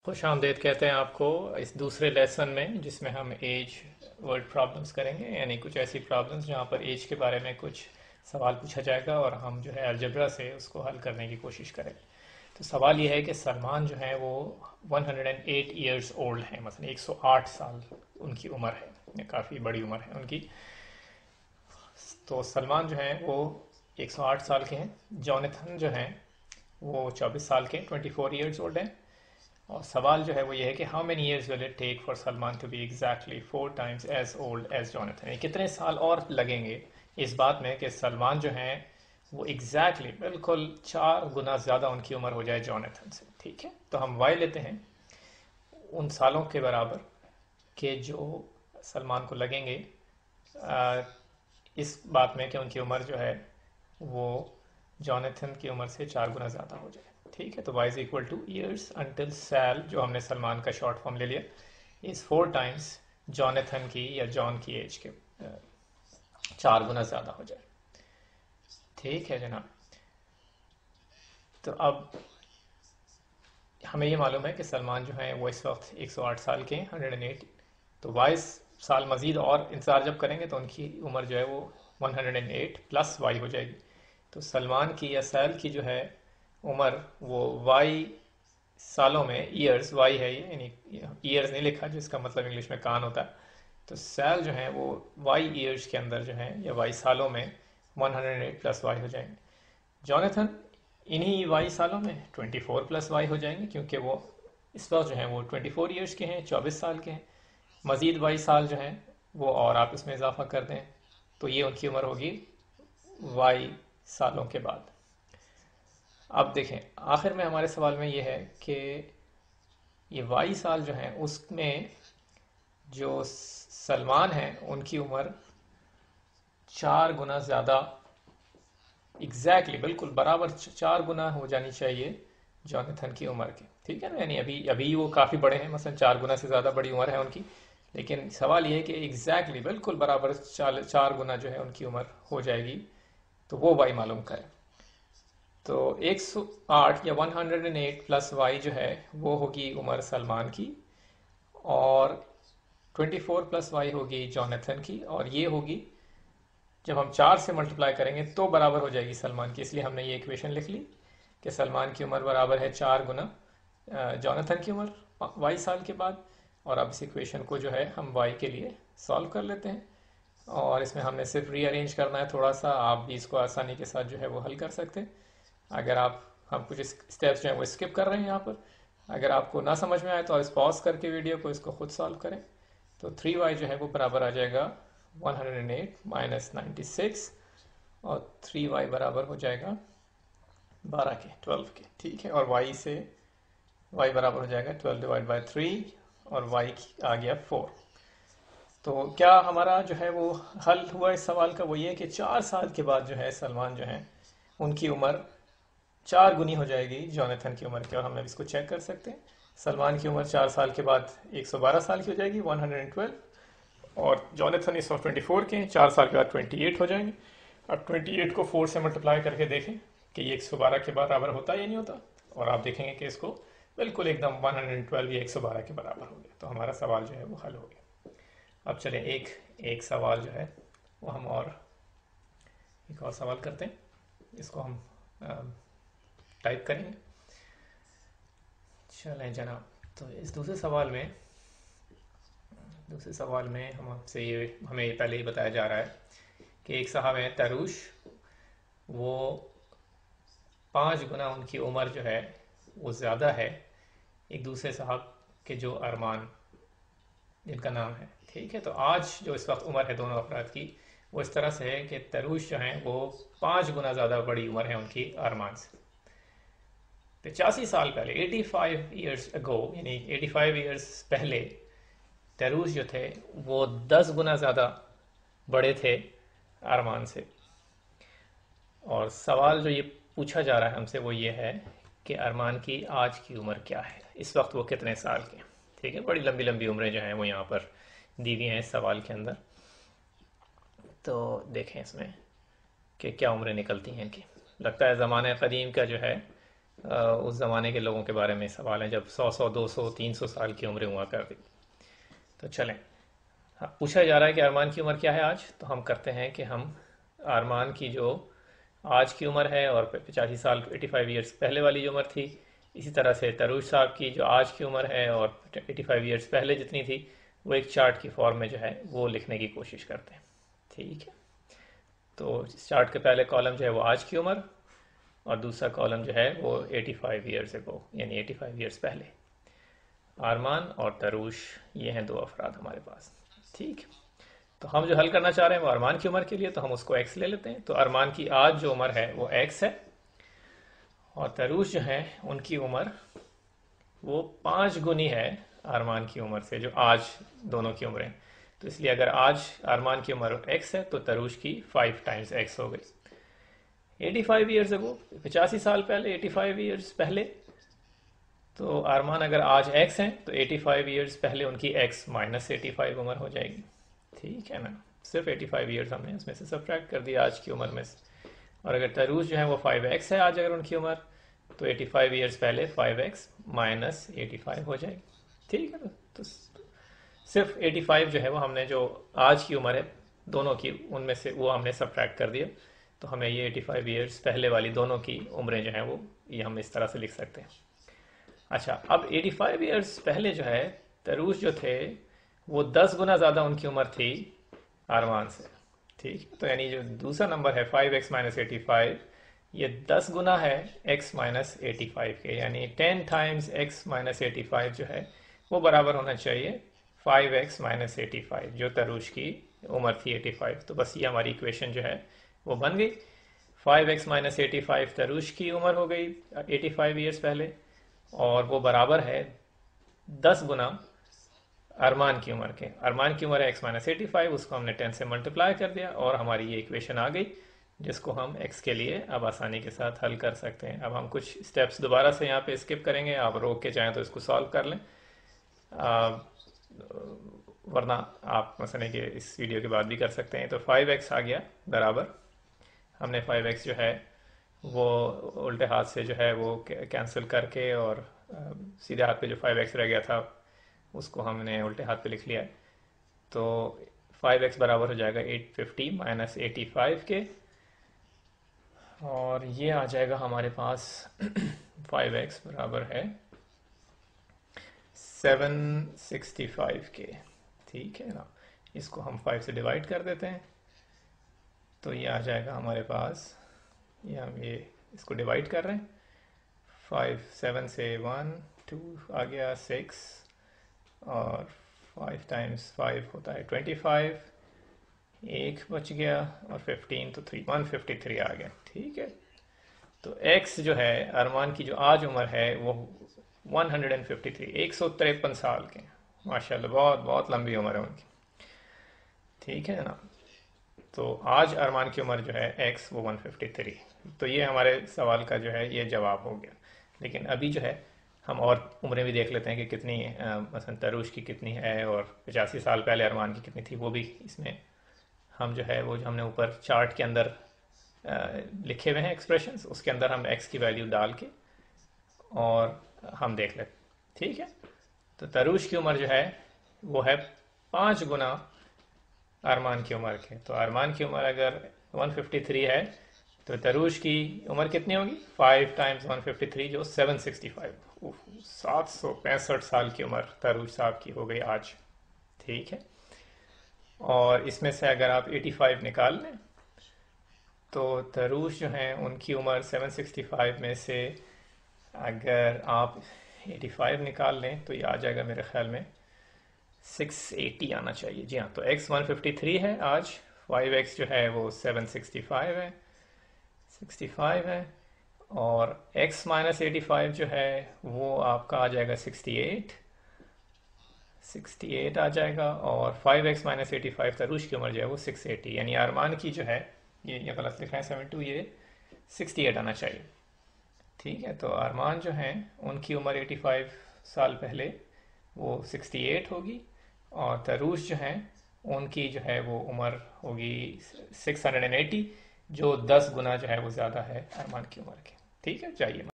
खुशामदीद कहते हैं आपको इस दूसरे लेसन में, जिसमें हम एज वर्ड प्रॉब्लम्स करेंगे, यानी कुछ ऐसी प्रॉब्लम्स जहाँ पर एज के बारे में कुछ सवाल पूछा जाएगा और हम जो है अलजबरा से उसको हल करने की कोशिश करेंगे। तो सवाल ये है कि सलमान जो है वो 108 ईयर्स ओल्ड हैं, मतलब 108 साल उनकी उम्र है, काफ़ी बड़ी उम्र है उनकी। तो सलमान जो है वो 108 साल के हैं। जॉनथन जो हैं वो 24 साल के 24 ईयर्स ओल्ड हैं। और सवाल जो है वो ये है कि how many years will it take for Salman to be exactly 4 times as old as Jonathan. कितने साल और लगेंगे इस बात में कि सलमान जो हैं वो एग्जैक्टली बिल्कुल 4 गुना ज़्यादा उनकी उम्र हो जाए जॉनथन से। ठीक है, तो हम वाई लेते हैं उन सालों के बराबर के जो सलमान को लगेंगे आ, इस बात में कि उनकी उम्र जो है वो जॉनथन की उम्र से 4 गुना ज़्यादा हो जाए। ठीक है, तो y is equal to years until Sal, जो हमने सलमान का शॉर्ट फॉर्म ले लिया, इज 4 टाइम्स जॉनथन की या जॉन की एज के 4 गुना ज़्यादा हो जाए। ठीक है जनाब। तो अब हमें ये मालूम है कि सलमान जो है वो इस वक्त 108 साल के हैं, 108। तो 22 साल मज़ीद और इंतज़ार जब करेंगे तो उनकी उम्र जो है वो 108 प्लस वाई हो जाएगी। तो सलमान की या सैल की जो है उम्र वो वाई सालों में, ईयर्स वाई है ये, यानी ईयर्स नहीं लिखा जिसका मतलब इंग्लिश में कान होता है। तो सैल जो है वो वाई ईयर्स के अंदर जो है या वाई सालों में 108 प्लस वाई हो जाएंगे। जॉनथन इन्हीं वाई सालों में 24 प्लस वाई हो जाएंगे, क्योंकि वो इस वक्त जो है वो 24 ईयर्स के हैं, 24 साल के हैं। मज़ीद वाई साल जो हैं वो और आप इसमें इजाफा कर दें तो ये उनकी उम्र होगी वाई सालों के बाद। अब देखें आखिर में हमारे सवाल में ये है कि ये वाई साल जो हैं उसमें जो सलमान हैं उनकी उम्र 4 गुना ज़्यादा, एग्जैक्टली बिल्कुल बराबर 4 गुना हो जानी चाहिए जॉनथन की उम्र के। ठीक है ना, यानी अभी अभी वो काफ़ी बड़े हैं, मसलन 4 गुना से ज़्यादा बड़ी उम्र है उनकी। लेकिन सवाल ये है कि एग्जैक्टली बिल्कुल बराबर 4 गुना जो है उनकी उम्र हो जाएगी, तो वो वाई मालूम करें। तो 108 या 108 प्लस वाई जो है वो होगी उम्र सलमान की, और 24 प्लस वाई होगी जॉनथन की, और ये होगी जब हम 4 से मल्टीप्लाई करेंगे तो बराबर हो जाएगी सलमान की। इसलिए हमने ये इक्वेशन लिख ली कि सलमान की उम्र बराबर है 4 गुना जॉनथन की उम्र वाई साल के बाद। और अब इस इक्वेशन को जो है हम वाई के लिए सॉल्व कर लेते हैं, और इसमें हमने सिर्फ रीअरेंज करना है थोड़ा सा। आप भी इसको आसानी के साथ जो है वो हल कर सकते हैं। अगर आप हम कुछ स्टेप्स जो है वो स्किप कर रहे हैं यहाँ पर, अगर आपको ना समझ में आए तो आप पॉज करके वीडियो को इसको खुद सॉल्व करें। तो 3y जो है वो बराबर आ जाएगा 108 माइनस 96, और 3y बराबर हो जाएगा 12 के, 12 के। ठीक है, और y से y बराबर हो जाएगा 12 डिवाइड बाई 3, और y आ गया 4। तो क्या हमारा जो है वो हल हुआ इस सवाल का, वो ये कि 4 साल के बाद जो है सलमान जो है उनकी उम्र 4 गुनी हो जाएगी जॉनथन की उम्र की। और हम अब इसको चेक कर सकते हैं। सलमान की उम्र 4 साल के बाद 112 साल की हो जाएगी, 112। और जॉनथन इस वक्त 24 के हैं, 4 साल के बाद 28 हो जाएंगे। अब 28 को 4 से मल्टीप्लाई करके देखें कि ये 112 के बराबर होता है या नहीं होता, और आप देखेंगे कि इसको बिल्कुल एकदम 112 या 112 के बराबर हो गया। तो हमारा सवाल जो है वो हल हो गया। अब चलें एक एक सवाल जो है वो हम और एक और सवाल करते हैं, इसको हम टाइप करेंगे। चलें जनाब, तो इस दूसरे सवाल में हम आपसे ये हमें पहले ही बताया जा रहा है कि एक साहब हैं तरुष, वो 5 गुना उनकी उम्र जो है वो ज़्यादा है एक दूसरे साहब के जो अरमान, जिनका नाम है। ठीक है, तो आज जो इस वक्त उम्र है दोनों अफराद की वो इस तरह से है कि तरुष जो हैं वो 5 गुना ज़्यादा बड़ी उम्र है उनकी अरमान से। 85 साल पहले, 85 ईयर्स अगो, यानी 85 ईयर्स पहले तरूज जो थे वो 10 गुना ज़्यादा बड़े थे अरमान से। और सवाल जो ये पूछा जा रहा है हमसे वो ये है कि अरमान की आज की उम्र क्या है, इस वक्त वो कितने साल के हैं। ठीक है, बड़ी लंबी लंबी उम्रें जो हैं वो यहाँ पर दी हुई हैं इस सवाल के अंदर। तो देखें इसमें कि क्या उम्रें निकलती हैं इनकी। लगता है ज़माने कदीम का जो है उस ज़माने के लोगों के बारे में सवाल हैं जब 100 200 300 साल की उम्र हुआ करती। तो चलें, हाँ, पूछा जा रहा है कि अरमान की उम्र क्या है आज। तो हम करते हैं कि हम अरमान की जो आज की उम्र है और 85 साल 85 ईयर्स पहले वाली जो उम्र थी, इसी तरह से तरुष साहब की जो आज की उम्र है और 85 ईयर्स पहले जितनी थी, वो एक चार्ट की फॉर्म में जो है वो लिखने की कोशिश करते हैं। ठीक है, तो इस चार्ट के पहले कॉलम जो है वो आज की उम्र और दूसरा कॉलम जो है वो 85 ईयर्स अगो, यानी 85 ईयर्स पहले। अरमान और तरुष, ये हैं दो अफराद हमारे पास। ठीक, तो हम जो हल करना चाह रहे हैं वो अरमान की उम्र के लिए, तो हम उसको एक्स ले लेते हैं। तो अरमान की आज जो उम्र है वो एक्स है और तरुष जो है उनकी उम्र वो 5 गुनी है अरमान की उम्र से, जो आज दोनों की उम्रें। तो इसलिए अगर आज अरमान की उम्र एक्स है तो तरुष की 5 टाइम्स एक्स हो गई। 85 ईयर्स अगो, 85 साल पहले, 85 ईयर्स पहले, तो अरमान अगर आज एक्स हैं तो 85 ईयर्स पहले उनकी एक्स माइनस 85 उम्र हो जाएगी। ठीक है ना, सिर्फ 85 ईयर्स हमने उसमें से सब्ट्रैक्ट कर दिया आज की उम्र में से। और अगर तरुष जो है वो 5x है आज अगर उनकी उम्र, तो 85 ईयर्स पहले 5x माइनस 85 हो जाएगी। ठीक है, तो सिर्फ 85 जो है वो हमने जो आज की उम्र है दोनों की, उनमें से वो हमने सब्ट्रैक्ट कर दिया। तो हमें ये 85 ईयर्स पहले वाली दोनों की उम्रें जो हैं वो ये हम इस तरह से लिख सकते हैं। अच्छा, अब 85 ईयर्स पहले जो है तरुष जो थे वो 10 गुना ज़्यादा उनकी उम्र थी अरमान से। ठीक है, तो यानी जो दूसरा नंबर है 5x माइनस 85, ये 10 गुना है x माइनस 85 के, यानी 10 टाइम्स x माइनस 85 जो है वो बराबर होना चाहिए 5x माइनस 85, जो तरुष की उम्र थी 85। तो बस ये हमारी इक्वेशन जो है वो बन गई। 5x माइनस 85 तरुष की उम्र हो गई 85 ईयर्स पहले, और वो बराबर है 10 गुना अरमान की उम्र के। अरमान की उम्र है x माइनस 85, उसको हमने 10 से मल्टीप्लाई कर दिया और हमारी ये इक्वेशन आ गई, जिसको हम x के लिए अब आसानी के साथ हल कर सकते हैं। अब हम कुछ स्टेप्स दोबारा से यहाँ पे स्किप करेंगे, आप रोक के चाहें तो इसको सॉल्व कर लें, वरना आप मसले के इस वीडियो के बाद भी कर सकते हैं। तो 5x आ गया बराबर, हमने 5x जो है वो उल्टे हाथ से जो है वो कैंसिल करके और सीधे हाथ पे जो 5x रह गया था उसको हमने उल्टे हाथ पे लिख लिया है। तो 5x बराबर हो जाएगा 850 माइनस 85 के, और ये आ जाएगा हमारे पास 5x बराबर है 765 के। ठीक है ना, इसको हम 5 से डिवाइड कर देते हैं तो ये आ जाएगा हमारे पास, ये हम ये इसको डिवाइड कर रहे हैं, 5 7 से 1 2 आ गया 6, और 5 टाइम्स 5 होता है 25, एक बच गया, और 15 तो 3 153 आ गया। ठीक है, तो x जो है अरमान की जो आज उम्र है वो 153 153 साल के, माशाल्लाह बहुत बहुत लंबी उम्र है उनकी। ठीक है ना, तो आज अरमान की उम्र जो है x वो 153। तो ये हमारे सवाल का जो है ये जवाब हो गया। लेकिन अभी जो है हम और उम्रें भी देख लेते हैं कि कितनी मसलन तरुष की कितनी है और 85 साल पहले अरमान की कितनी थी, वो भी इसमें हम जो है वो जो हमने ऊपर चार्ट के अंदर लिखे हुए हैं एक्सप्रेशंस, उसके अंदर हम x की वैल्यू डाल के और हम देख लेते। ठीक है, तो तरुष की उम्र जो है वो है 5 गुना अरमान की उम्र के। तो अरमान की उम्र अगर 153 है तो तरुष की उम्र कितनी होगी, 5 टाइम्स 153 जो 765, 765 साल की उम्र तरुष साहब की हो गई आज। ठीक है, और इसमें से अगर आप 85 निकाल लें तो तरुष जो हैं उनकी उम्र 765 में से अगर आप 85 निकाल लें तो ये आ जाएगा मेरे ख्याल में 680 आना चाहिए। जी हाँ, तो x 153 है आज, 5x जो है वो 765 है, 65 है, और x माइनस 85 जो है वो आपका आ जाएगा 68 आ जाएगा, और 5x माइनस 85 तरुष की उम्र जो है वो 680, यानी अरमान की जो है ये गलत लिखा है 72, ये 68 आना चाहिए। ठीक है, तो अरमान जो हैं उनकी उम्र 85 साल पहले वो 68 होगी, और तरुष जो हैं उनकी जो है वो उम्र होगी 680, जो 10 गुना जो है वो ज़्यादा है अरमान की उम्र के। ठीक है, चाहिए।